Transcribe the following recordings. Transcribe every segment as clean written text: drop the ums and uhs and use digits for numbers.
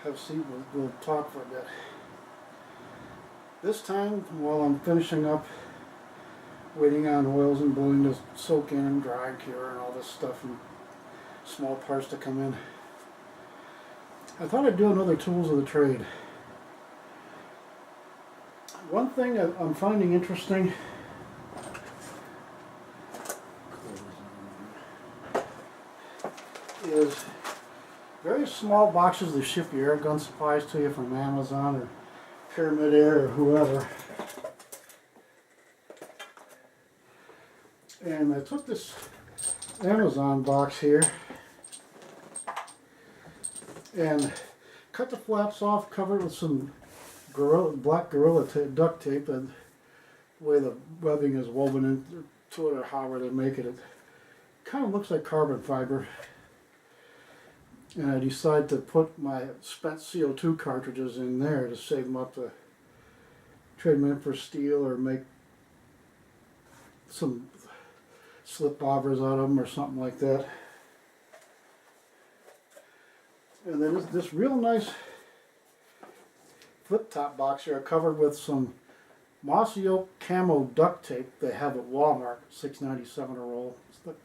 have a seat. We'll talk for a bit. This time, while I'm finishing up, waiting on oils and bluing to soak in and dry cure and all this stuff and small parts to come in, I thought I'd do another tools of the trade. One thing that I'm finding interesting is very small boxes. They ship your Airgun supplies to you from Amazon or Pyramid Air or whoever. And I took this Amazon box here and cut the flaps off, covered it with some black Gorilla duct tape, and the way the webbing is woven into it or however they make it, it kind of looks like carbon fiber. And I decided to put my spent CO2 cartridges in there to save them up, to trade them in for steel or make some slip bobbers out of them or something like that. And then this real nice flip top box here covered with some mossy oak camo duct tape they have at Walmart, $6.97 a roll. It's the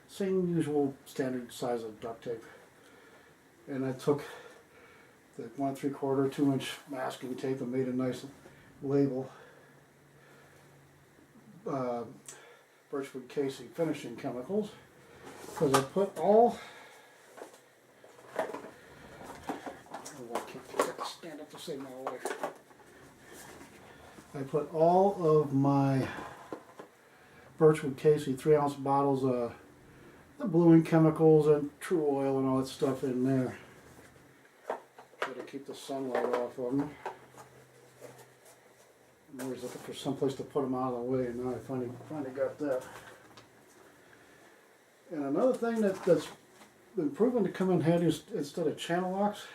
same usual standard size of duct tape. And I took the 1 3/4, 2 inch masking tape and made a nice label. Birchwood Casey Finishing Chemicals, because I put all, I can't stand up to save my life. I put all of my Birchwood Casey 3-ounce bottles of the bluing chemicals and true oil and all that stuff in there. Try to keep the sunlight off of them. I'm always looking for someplace to put them out of the way, and now I finally got that. And another thing that's been proven to come in handy is, instead of channel locks,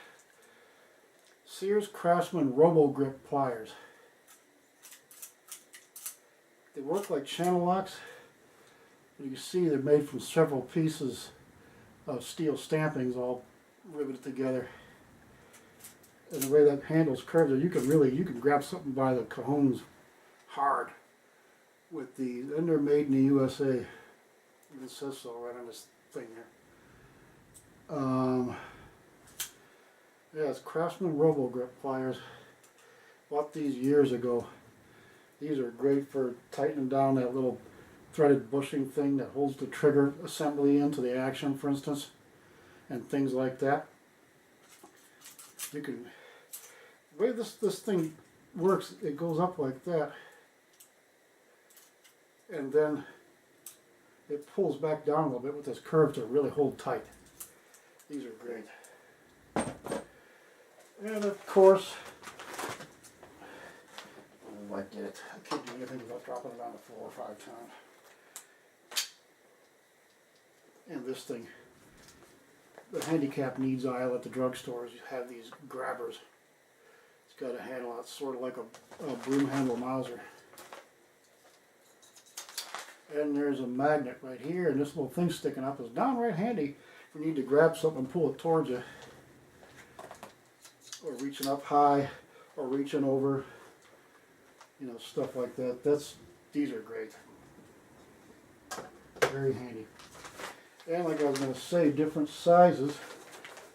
Sears Craftsman Robo Grip pliers. They work like channel locks. You can see they're made from several pieces of steel stampings all riveted together. And the way that handle's curved, you can grab something by the cajones hard with these, and they're made in the USA. It says so right on this thing here. Yeah, it's Craftsman Robo Grip pliers. Bought these years ago. These are great for tightening down that little threaded bushing thing that holds the trigger assembly into the action, for instance, and things like that. You can, the way this thing works, it goes up like that, and then it pulls back down a little bit with this curve to really hold tight. These are great. And of course, I did it. I can't do anything without dropping it on the floor 5 times. And this thing, the handicap needs aisle at the drugstores have these grabbers. It's got a handle. It's sort of like a broom handle Mauser. And there's a magnet right here, and this little thing sticking up is downright handy if you need to grab something and pull it towards you, or reaching up high, or reaching over, you know, stuff like that. These are great. Very handy. And like I was going to say, different sizes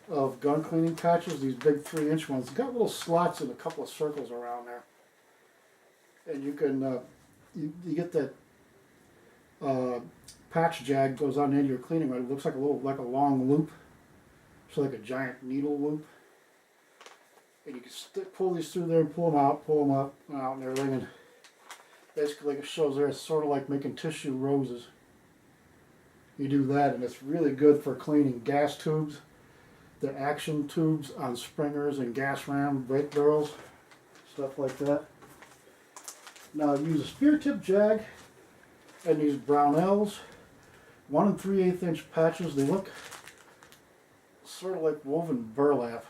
of gun cleaning patches. These big 3-inch ones got little slots and a couple of circles around there, and you can you get that patch jag goes on the end of your cleaning rod. It looks like a long loop, so like a giant needle loop. And you can pull these through there and pull them out, pull them up and out and everything. And basically, like it shows there, it's sort of like making tissue roses. You do that, and it's really good for cleaning gas tubes, the action tubes on springers and gas ram brake barrels, stuff like that. Now use a spear tip jag and these Brownells 1 3/8 inch patches. They look sort of like woven burlap.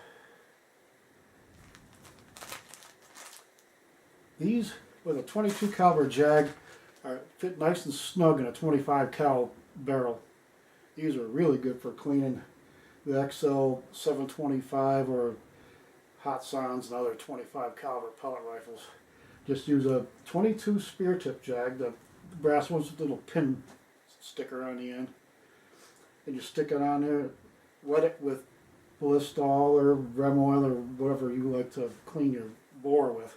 These with a 22 caliber jag fit nice and snug in a 25 cal barrel. These are really good for cleaning the XL 725 or hot sounds and other 25 caliber pellet rifles. Just use a 22 spear tip jag, the brass ones with a little pin sticker on the end, and you stick it on there, wet it with Blistol or Rem oil or whatever you like to clean your bore with,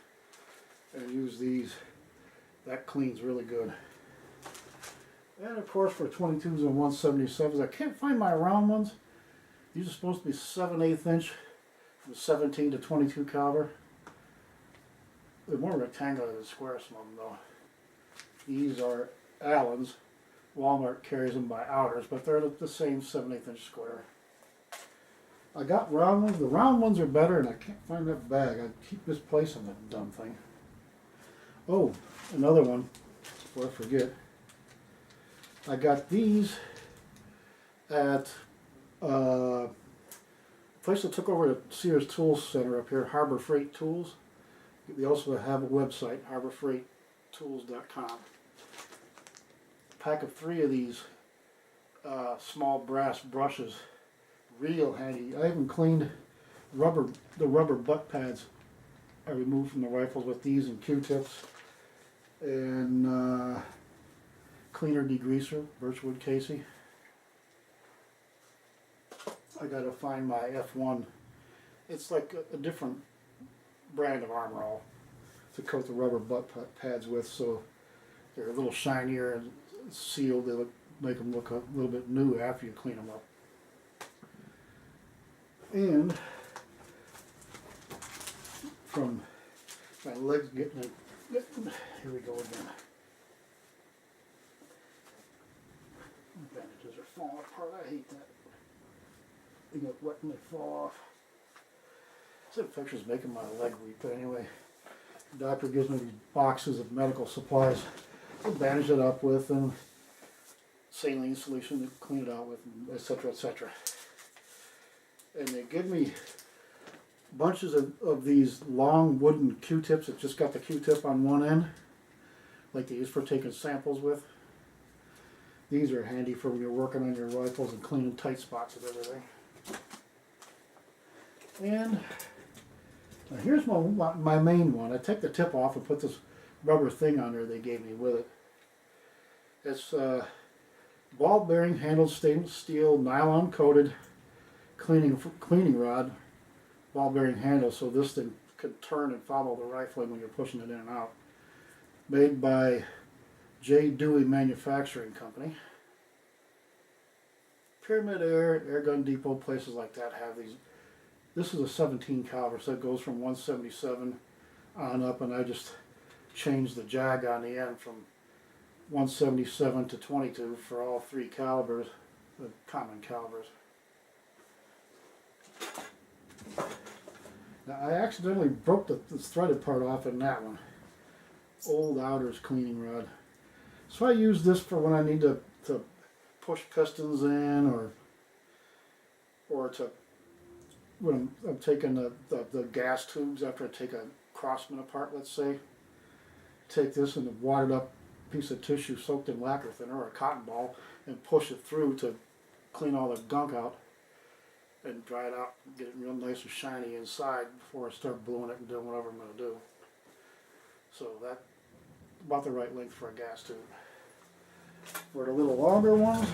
and use these. That cleans really good. And of course for 22s and 177s, I can't find my round ones. These are supposed to be 7/8 inch from 17 to 22 caliber. They're more rectangular than square, some of them though. These are Allen's. Walmart carries them by ounces, but they're the same 7/8 inch square. I got round ones. The round ones are better, and I can't find that bag. I keep misplacing that dumb thing. Oh, another one, before I forget. I got these at a place that took over the Sears Tools Center up here, Harbor Freight Tools. They also have a website, harborfreighttools.com. Pack of 3 of these small brass brushes, real handy. I even cleaned the rubber butt pads I removed from the rifles with these and Q-tips, and cleaner degreaser, Birchwood Casey. I gotta find my F1. It's like a different brand of Armor All to coat the rubber butt pads with, so they're a little shinier and sealed. They make them look a little bit new after you clean them up. And from my legs getting it, here we go again. The bandages are falling apart. I hate that. They get wet and they fall off. This infection's making my leg weak, but anyway, the doctor gives me these boxes of medical supplies to bandage it up with, and saline solution to clean it out with, etc., etc. And they give me bunches of these long wooden Q-tips that just got the Q-tip on one end, like they use for taking samples with. These are handy for when you're working on your rifles and cleaning tight spots and everything. And now here's my main one. I take the tip off and put this rubber thing on there they gave me with it. It's ball bearing handled stainless steel nylon coated cleaning rod, ball bearing handle, so this thing could turn and follow the rifling when you're pushing it in and out. Made by J. Dewey Manufacturing Company. Pyramid Airgun Depot, places like that have these. This is a 17 caliber, so it goes from 177 on up, and I just changed the jag on the end from 177 to 22 for all 3 calibers, the common calibers. Now I accidentally broke the threaded part off in that one. Old Outers cleaning rod. So I use this for when I need to push pistons in, or to when I'm taking the gas tubes after I take a Crossman apart, let's say. Take this and a watered up piece of tissue soaked in lacquer thinner or a cotton ball and push it through to clean all the gunk out and dry it out, get it real nice and shiny inside before I start bluing it and doing whatever I'm going to do. So that's about the right length for a gas tube. For the little longer ones,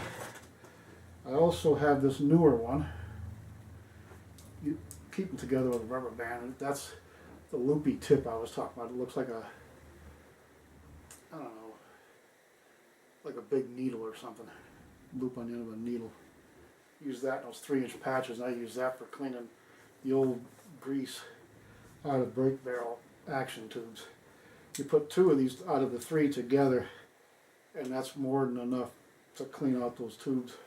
I also have this newer one. You keep them together with a rubber band. That's the loopy tip I was talking about. It looks like a, I don't know, like a big needle or something. Loop on the end of a needle. Use that in those 3-inch patches, and I use that for cleaning the old grease out of brake barrel action tubes. You put 2 of these out of the 3 together, and that's more than enough to clean out those tubes.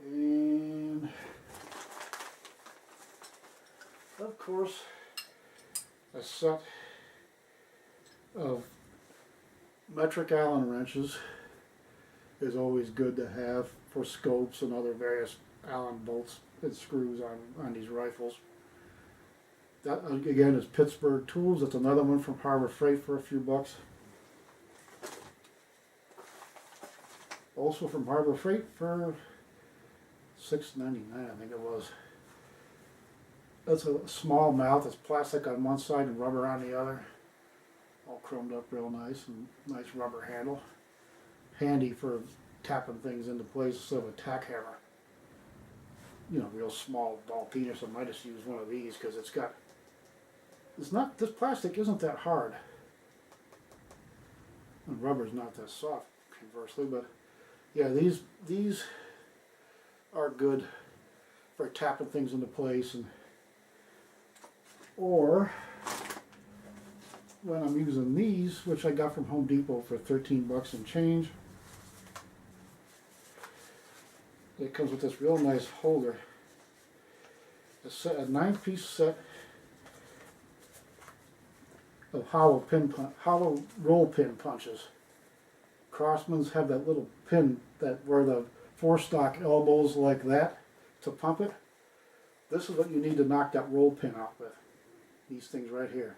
And of course, a set of metric Allen wrenches is always good to have for scopes and other various Allen bolts and screws on these rifles. That again is Pittsburgh Tools. That's another one from Harbor Freight for a few bucks. Also from Harbor Freight for $6.99, I think it was. That's a small mouth. It's plastic on one side and rubber on the other. All chromed up real nice, and nice rubber handle. Handy for tapping things into place instead of a tack hammer. You know, real small ball penis. I might just use one of these because it's not, this plastic isn't that hard. And rubber's not that soft, conversely, but yeah, these are good for tapping things into place, and or when I'm using these, which I got from Home Depot for 13 bucks and change. It comes with this real nice holder. A 9-piece set of hollow roll pin punches. Crossman's have that little pin that where the 4-stock elbows like that to pump it. This is what you need to knock that roll pin out with. These things right here.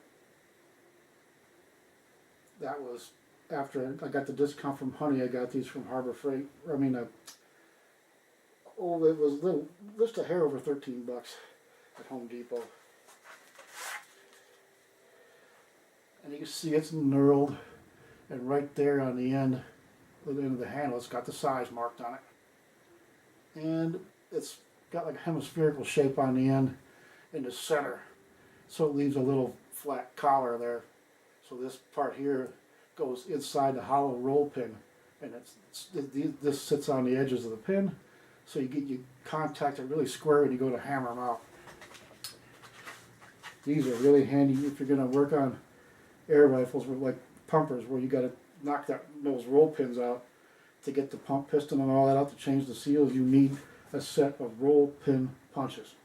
That was after I got the discount from Honey. I got these from Harbor Freight. I mean, it was just a hair over 13 bucks at Home Depot. And you can see it's knurled, and right there on the end of the handle, it's got the size marked on it. And it's got like a hemispherical shape on the end in the center, so it leaves a little flat collar there. So this part here goes inside the hollow roll pin, and this sits on the edges of the pin, so you contact it really square when you go to hammer them out. These are really handy if you're going to work on air rifles with like pumpers, where you got to knock those roll pins out to get the pump piston and all that out to change the seals. You need a set of roll pin punches.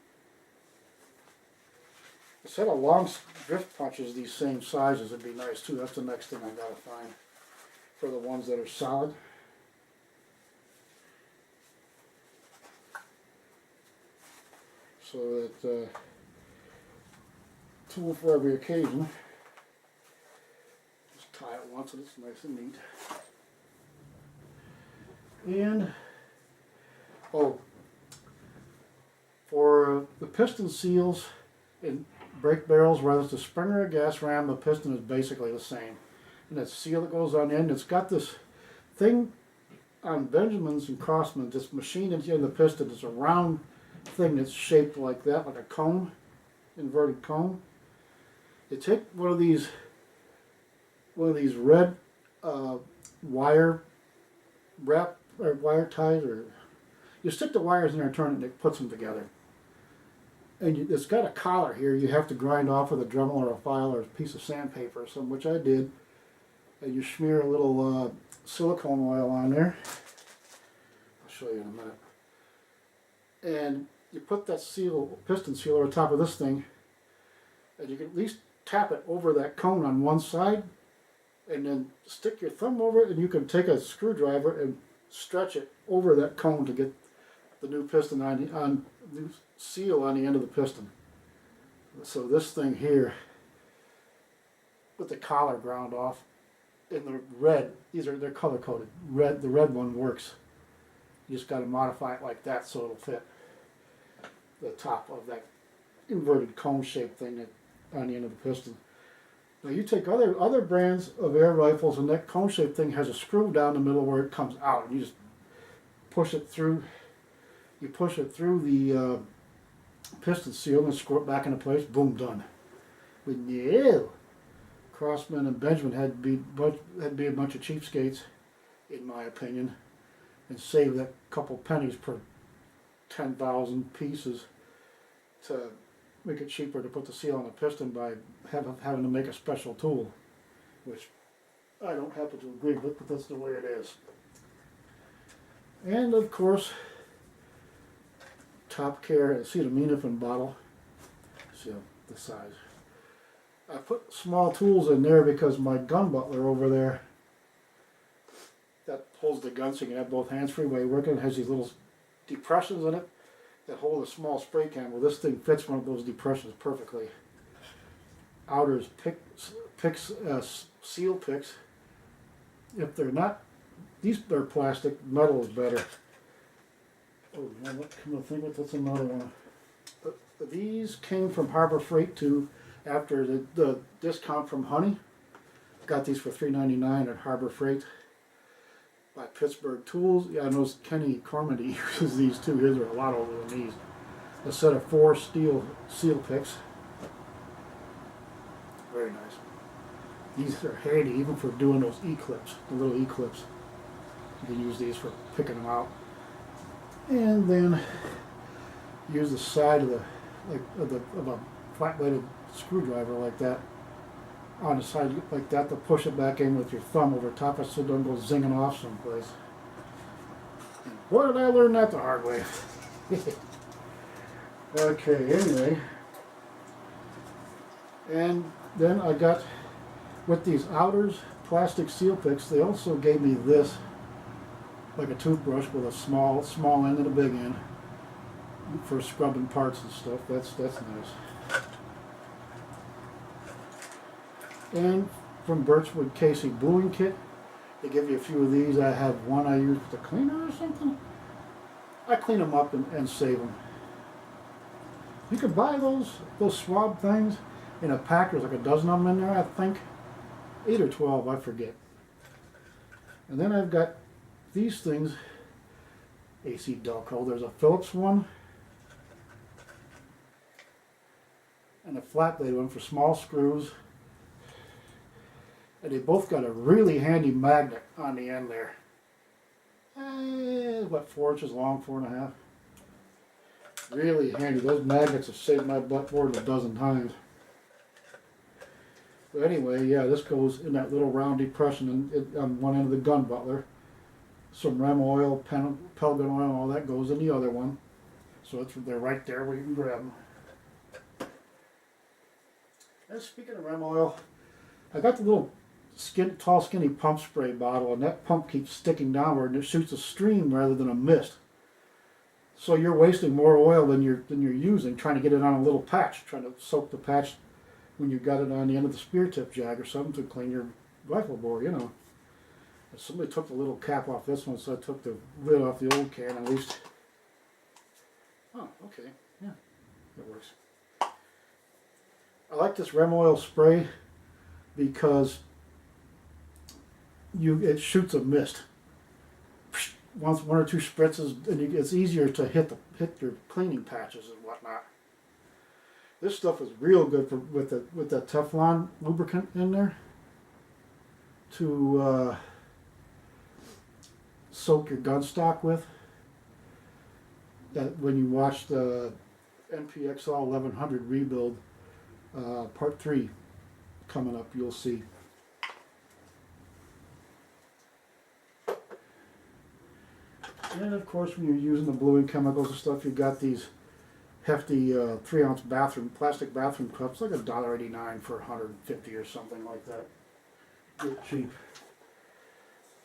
A set of long drift punches these same sizes would be nice too. That's the next thing I gotta find for the ones that are solid. So that tool for every occasion. Just tie it once and it's nice and neat. And for the piston seals in brake barrels, whether it's a spring or a gas ram, the piston is basically the same. And that seal that goes on the end, it's got this thing on Benjamin's and Crossman's, this machine in the piston. It's a round thing that's shaped like that, like a cone, inverted cone. You take one of these red wire ties, or you stick the wires in there and turn it, and it puts them together. And it's got a collar here you have to grind off with a Dremel or a file or a piece of sandpaper or something, which I did. And you smear a little silicone oil on there. I'll show you in a minute. And you put that piston seal over top of this thing, and you can at least tap it over that cone on one side, and then stick your thumb over it, and you can take a screwdriver and stretch it over that cone to get the new piston on the seal on the end of the piston. So this thing here, with the collar ground off, in the red, they're color coded. The red one works. You just got to modify it like that so it'll fit the top of that inverted cone shaped thing on the end of the piston. Now you take other brands of air rifles, and that cone shaped thing has a screw down the middle where it comes out, and you just push it through. You push it through the piston seal and screw it back into place. Boom, done. But no, Crossman and Benjamin had to be a bunch of cheapskates, in my opinion, and save that couple pennies per 10,000 pieces to make it cheaper to put the seal on the piston by having to make a special tool, which I don't happen to agree with, but that's the way it is. And of course, top care, see the Minifin bottle, see the size. I put small tools in there because my gun butler over there, that holds the gun so you can have both hands free while you're working, it has these little depressions in it that hold a small spray can. Well, this thing fits one of those depressions perfectly. Outers seal picks. If they're not, they're plastic. Metal is better. Oh, come on, think that's another one. These came from Harbor Freight too, after the discount from Honey. Got these for $3.99 at Harbor Freight by Pittsburgh Tools. Yeah, I know Kenny Cormody uses these too. His are a lot older than these. A set of 4 steel seal picks. Very nice. These are handy even for doing those E-clips, the little E-clips. You can use these for picking them out. And then use the side of a flat-bladed screwdriver like that on the side like that to push it back in with your thumb over top of it so it doesn't go zinging off someplace. And boy, did I learn that the hard way. Okay, anyway. And then I got, with these outers, plastic seal picks, they also gave me this, like a toothbrush with a small end and a big end for scrubbing parts and stuff. That's nice. And from Birchwood Casey Bluing Kit, they give you a few of these. I have one I use with a cleaner or something. I clean them up and save them. You could buy those swab things in a pack. There's like a dozen of them in there, I think. 8 or 12, I forget. And then I've got these things, AC Delco. There's a Phillips one and a flat blade one for small screws. And they both got a really handy magnet on the end there. What, 4 inches long, 4.5. Really handy. Those magnets have saved my butt more than a dozen times. But anyway, yeah, this goes in that little round depression on one end of the gun butler. Some Rem oil, Pelgan oil, all that goes in the other one. So they're right there where you can grab them. And speaking of Rem oil, I got the little tall skinny pump spray bottle, and that pump keeps sticking downward and it shoots a stream rather than a mist. So you're wasting more oil than you're using, trying to get it on a little patch, trying to soak the patch when you got it on the end of the spear tip jag or something to clean your rifle bore, you know. And somebody took the little cap off this one, so I took the lid off the old can at least. Oh, okay, yeah, that works. I like this Rem oil spray because it shoots a mist. One or two spritzes, and it's easier to hit your cleaning patches and whatnot. This stuff is real good with that Teflon lubricant in there to soak your gun stock with. That when you watch the NPXL 1100 rebuild part 3 coming up, you'll see. And of course, when you're using the bluing chemicals and stuff, you've got these hefty 3-ounce plastic bathroom cups, like $1.89 for 150 or something like that. Get cheap.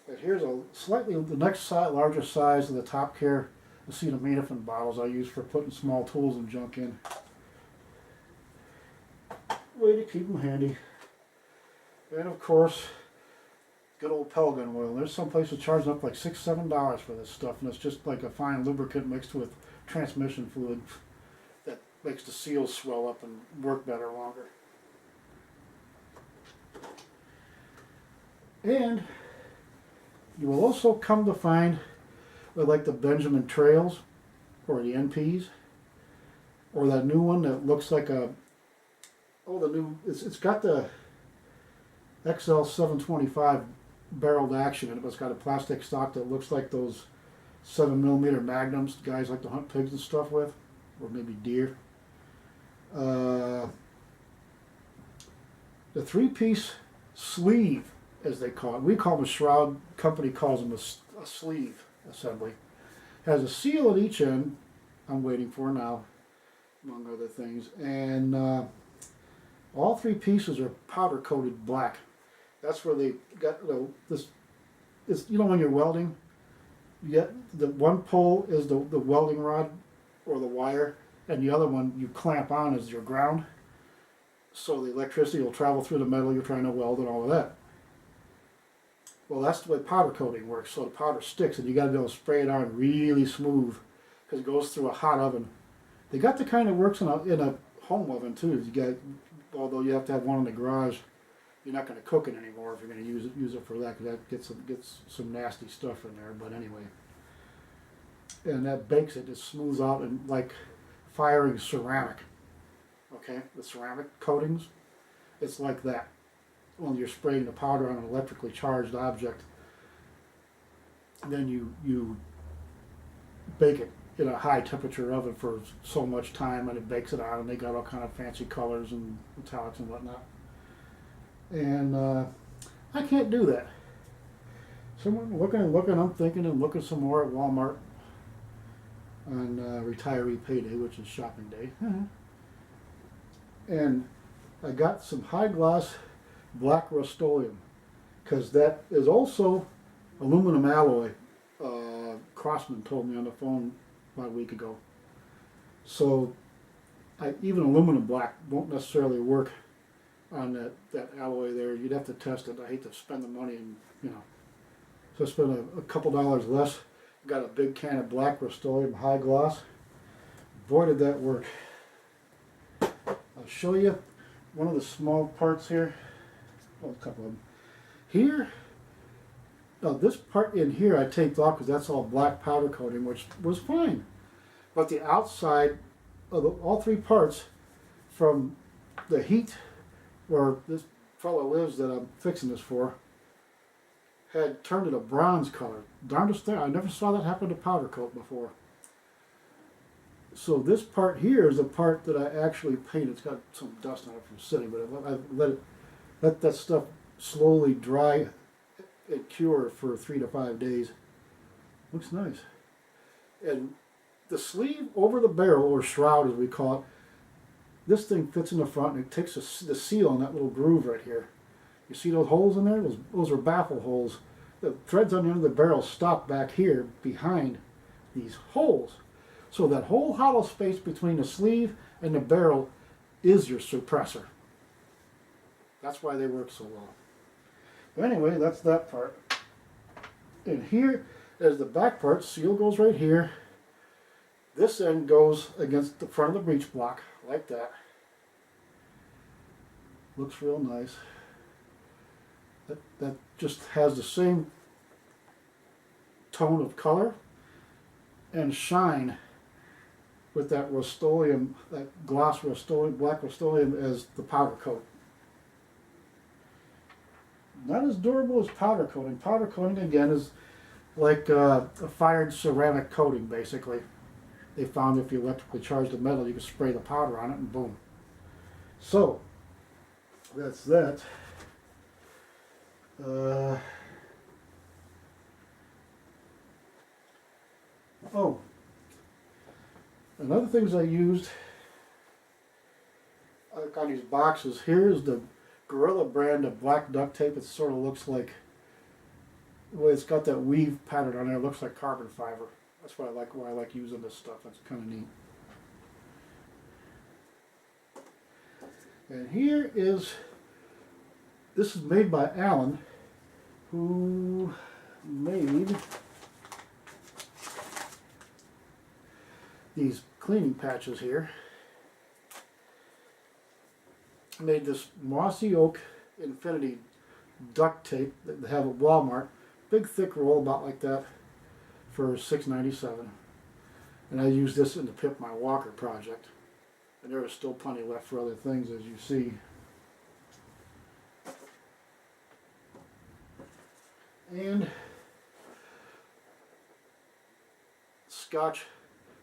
But here's the next larger size of the Top Care acetaminophen bottles I use for putting small tools and junk in. Way to keep them handy. And of course, good old Pelgan oil. There's some places charging up like $6, $7 for this stuff, and it's just like a fine lubricant mixed with transmission fluid that makes the seals swell up and work better longer. And you will also come to find with like the Benjamin Trails or the NPs or that new one that looks like it's got the XL 725 barreled action in it, but it's got a plastic stock that looks like those 7mm magnums guys like to hunt pigs and stuff with, or maybe deer. The 3-piece sleeve, as they call it. We call them a shroud. Company calls them a sleeve assembly. Has a seal at each end. I'm waiting for now, among other things. And all 3 pieces are powder coated black. That's where they got this. You know when you're welding, you get the one pole is the welding rod or the wire, and the other one you clamp on as your ground. So the electricity will travel through the metal you're trying to weld and all of that. Well, that's the way powder coating works. So the powder sticks, and you got to be able to spray it on really smooth because it goes through a hot oven They got the kind that works in a home oven too. You got, although you have to have one in the garage, you're not going to cook it anymore if you're going to use it for that, because that gets some nasty stuff in there. But anyway, and that bakes it. It smooths out and like firing ceramic. Okay, the ceramic coatings, it's like that. When you're spraying the powder on an electrically charged object, then you bake it in a high temperature oven for so much time, and it bakes it out, and they got all kind of fancy colors and metallics and whatnot. And I can't do that. So I'm looking, I'm thinking and looking some more at Walmart on retiree payday, which is shopping day. And I got some high gloss black Rust-Oleum, because that is also aluminum alloy. Crossman told me on the phone about a week ago. So even aluminum black won't necessarily work on that alloy there. You'd have to test it. I hate to spend the money, and so I spent a couple dollars less. Got a big can of black Rust-Oleum high gloss. Boy, did that work. I'll show you one of the small parts here. Well, a couple of them. Here, this part in here I taped off because that's all black powder coating, which was fine. But the outside of all three parts, from the heat where this fellow lives that I'm fixing this for, had turned it a bronze color. Darndest thing, I never saw that happen to powder coat before. So this part here is the part that I actually painted. It's got some dust on it from sitting, but I let that stuff slowly dry and cure for 3 to 5 days. Looks nice. And the sleeve over the barrel, or shroud as we call it, this thing fits in the front, and it takes the seal on that little groove right here. You see those holes in there? Those are baffle holes. The threads on the end of the barrel stop back here behind these holes. So that whole hollow space between the sleeve and the barrel is your suppressor. That's why they work so well. But anyway, that's that part. And here is the back part. Seal goes right here. This end goes against the front of the breech block, like that. Looks real nice. That just has the same tone of color and shine with that Rust-Oleum, that gloss Rust-Oleum, black Rust-Oleum, as the powder coat. Not as durable as powder coating. Powder coating, again, is like a fired ceramic coating, basically. They found if you electrically charge the metal, you can spray the powder on it and boom. So, that's that. Oh, another things I used on these boxes, here's the Gorilla brand of black duct tape. It sort of looks like, well, it's got that weave pattern on there. It looks like carbon fiber. That's why I like using this stuff. That's kind of neat. And here is, this is made by Alan, who made these cleaning patches here. Made this mossy oak infinity duct tape that they have at Walmart. Big thick roll about like that for $6.97. And I used this in the Pip My Walker project. And there was still plenty left for other things, as you see. And Scotch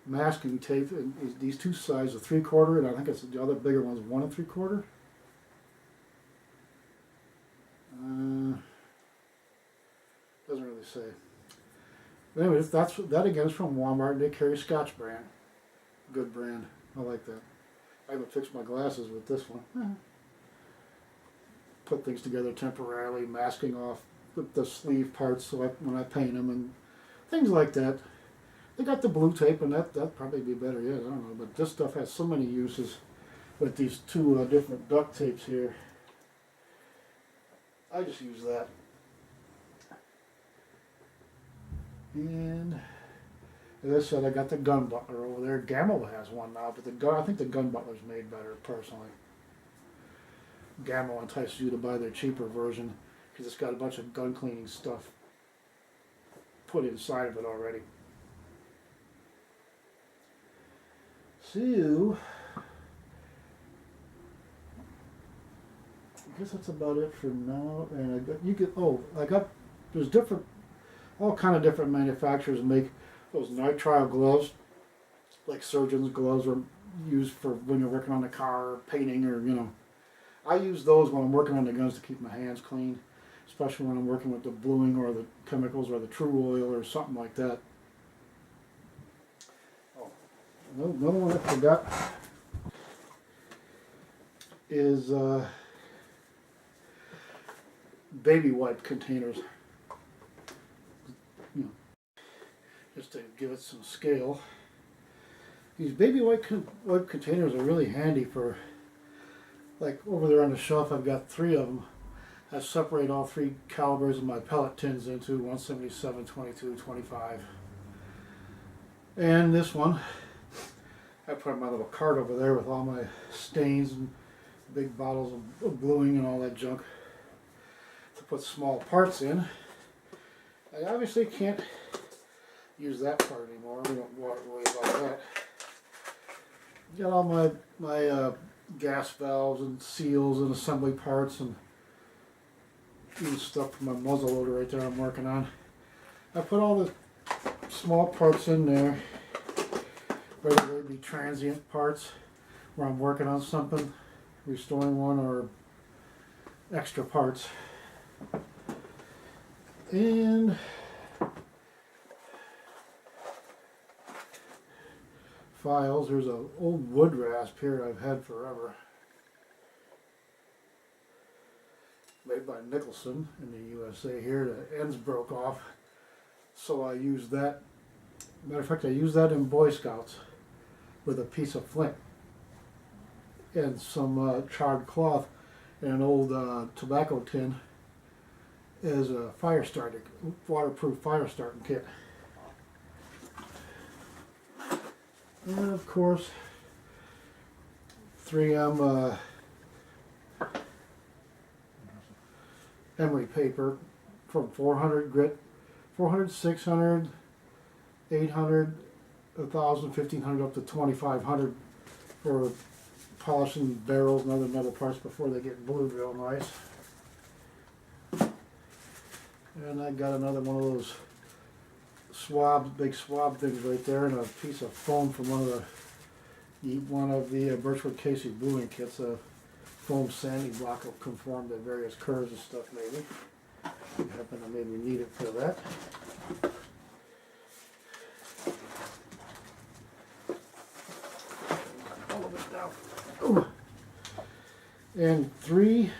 masking tape, and these two sizes, a 3/4, and I think it's the other bigger one's 1 3/4. Doesn't really say. But anyways, that again is from Walmart, and they carry Scotch brand. Good brand. I like that. I haven't fixed my glasses with this one. Put things together temporarily, masking off the sleeve parts so when I paint them and things like that. They got the blue tape, and that'd probably be better yet. I don't know, but this stuff has so many uses with these two different duct tapes here. I just use that. And As I said, I got the gun butler over there. Gamma has one now, but the gun, I think the gun butler's made better, personally. Gamma entices you to buy their cheaper version because it's got a bunch of gun cleaning stuff put inside of it already. So, I guess that's about it for now. And I got, there's all kind of different manufacturers make those nitrile gloves, like surgeon's gloves are used for when you're working on the car or painting, or I use those when I'm working on the guns to keep my hands clean, especially when I'm working with the bluing or the chemicals or the true oil or something like that. Oh, another one I forgot is baby wipe containers. Just to give it some scale. These baby wipe containers are really handy for, like over there on the shelf I've got 3 of them. I separate all 3 calibers of my pellet tins into 177, 22, 25. And this one, I put in my little cart over there with all my stains and big bottles of bluing and all that junk to put small parts in. I obviously can't use that part anymore. We don't worry about that. Got all my gas valves and seals and assembly parts and even stuff for my muzzle loader right there I'm working on. I put all the small parts in there, whether they be transient parts where I'm working on something, restoring one, or extra parts. And files. There's an old wood rasp here I've had forever, made by Nicholson in the USA here. The ends broke off, so I used that. Matter of fact, I used that in Boy Scouts with a piece of flint and some charred cloth and an old tobacco tin as a fire starter, waterproof fire starting kit. And of course, 3M emery paper from 400 grit, 400, 600, 800, 1,000, 1,500 up to 2,500 for polishing barrels and other metal parts before they get blued real nice. And I got another one of those swabs, big swab things right there, and a piece of foam from one of the Birchwood Casey bluing kits. A foam sanding block will conform to various curves and stuff. Maybe I happen to maybe need it for that. All of it down. Ooh. And 3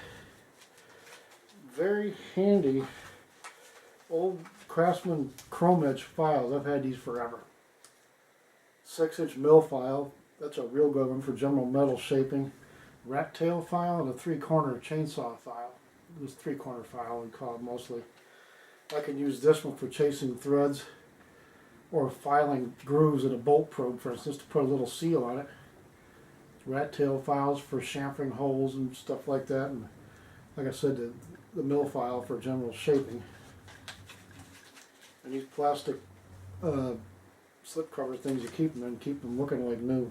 very handy old Craftsman chrome edge files. I've had these forever. 6-inch mill file. That's a real good one for general metal shaping. Rat tail file and a 3-corner chainsaw file. It was 3-corner file we call it mostly. I can use this one for chasing threads or filing grooves in a bolt probe, for instance, to put a little seal on it. Rat tail files for chamfering holes and stuff like that. And like I said, the mill file for general shaping. And these plastic slip cover things, you keep them in, keep them looking like new.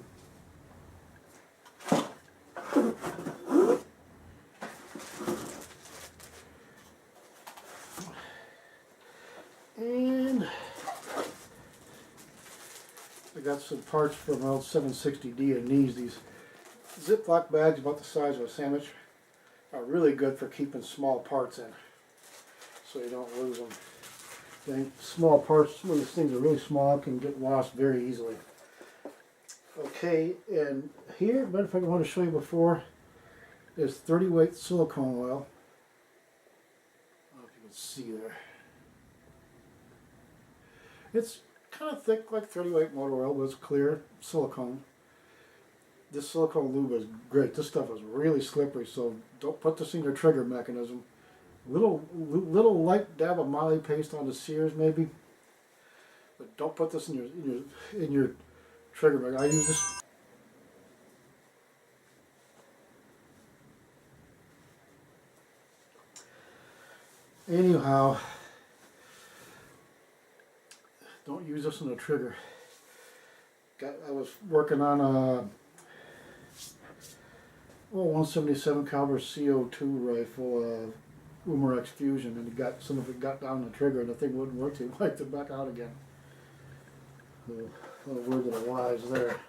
And I got some parts from my old 760D and these Ziploc bags about the size of a sandwich are really good for keeping small parts in, so you don't lose them. Small parts, when these things are really small, can get lost very easily. Okay, and here, matter of fact, I want to show you before, is 30 weight silicone oil. I don't know if you can see there. It's kind of thick like 30 weight motor oil, but it's clear silicone. This silicone lube is great. This stuff is really slippery, so don't put this in your trigger mechanism. Little light dab of Molly paste on the sears maybe. But don't put this in your trigger bag. I use this. Anyhow, don't use this in the trigger. I was working on a 177 caliber CO2 rifle, Umarex Fusion, and some of it got down the trigger, and the thing wouldn't work. So he wiped it back out again. So, a little word of the wise there.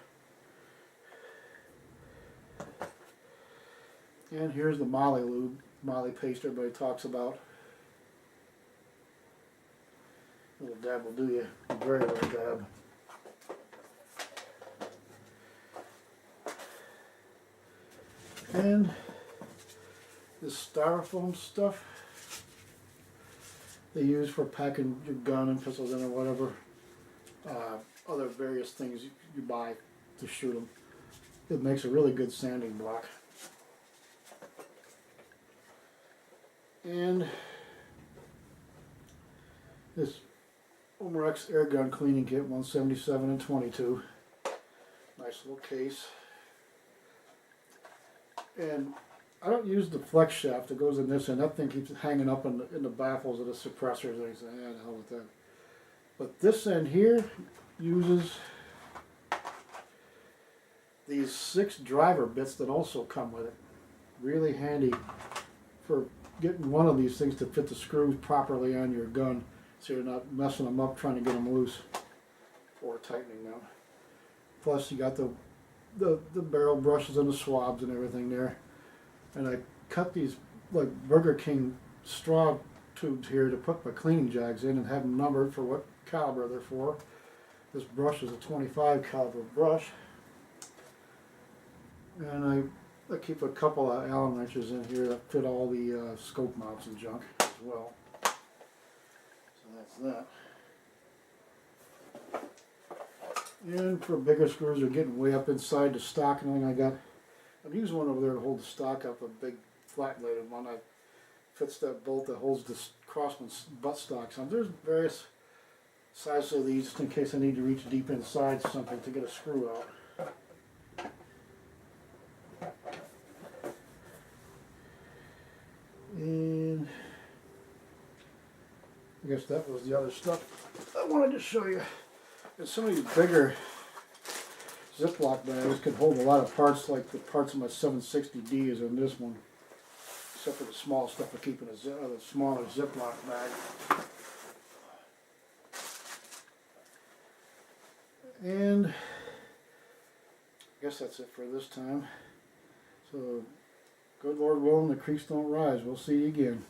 And here's the Molly lube, Molly paste everybody talks about. A little dab will do you. A very little dab. And this styrofoam stuff they use for packing your gun and pistols in or whatever. Other various things you buy to shoot them. It makes a really good sanding block. And this Umarex Airgun cleaning kit, 177 and 22. Nice little case. And I don't use the flex shaft that goes in this end. That thing keeps hanging up in the baffles of the suppressors. And I say, yeah, the hell with that. But this end here uses these 6 driver bits that also come with it. Really handy for getting one of these things to fit the screws properly on your gun, so you're not messing them up trying to get them loose or tightening them. Plus you got the barrel brushes and the swabs and everything there. And I cut these like Burger King straw tubes here to put my cleaning jags in and have them numbered for what caliber they're for. This brush is a 25 caliber brush. And I keep a couple of Allen wrenches in here that fit all the scope mounts and junk as well. So that's that. And for bigger screws, they're getting way up inside the stock and everything. I'm using one over there to hold the stock up, a big flat-bladed one that fits that bolt that holds the Crossman's butt stocks on. There's various sizes of these just in case I need to reach deep inside something to get a screw out. And I guess that was the other stuff I wanted to show you. And some of these bigger Ziploc bags can hold a lot of parts, like the parts of my 760D is in this one. Except for the small stuff I keep in a smaller Ziploc bag. And I guess that's it for this time. So, good Lord willing, the creeks don't rise. We'll see you again.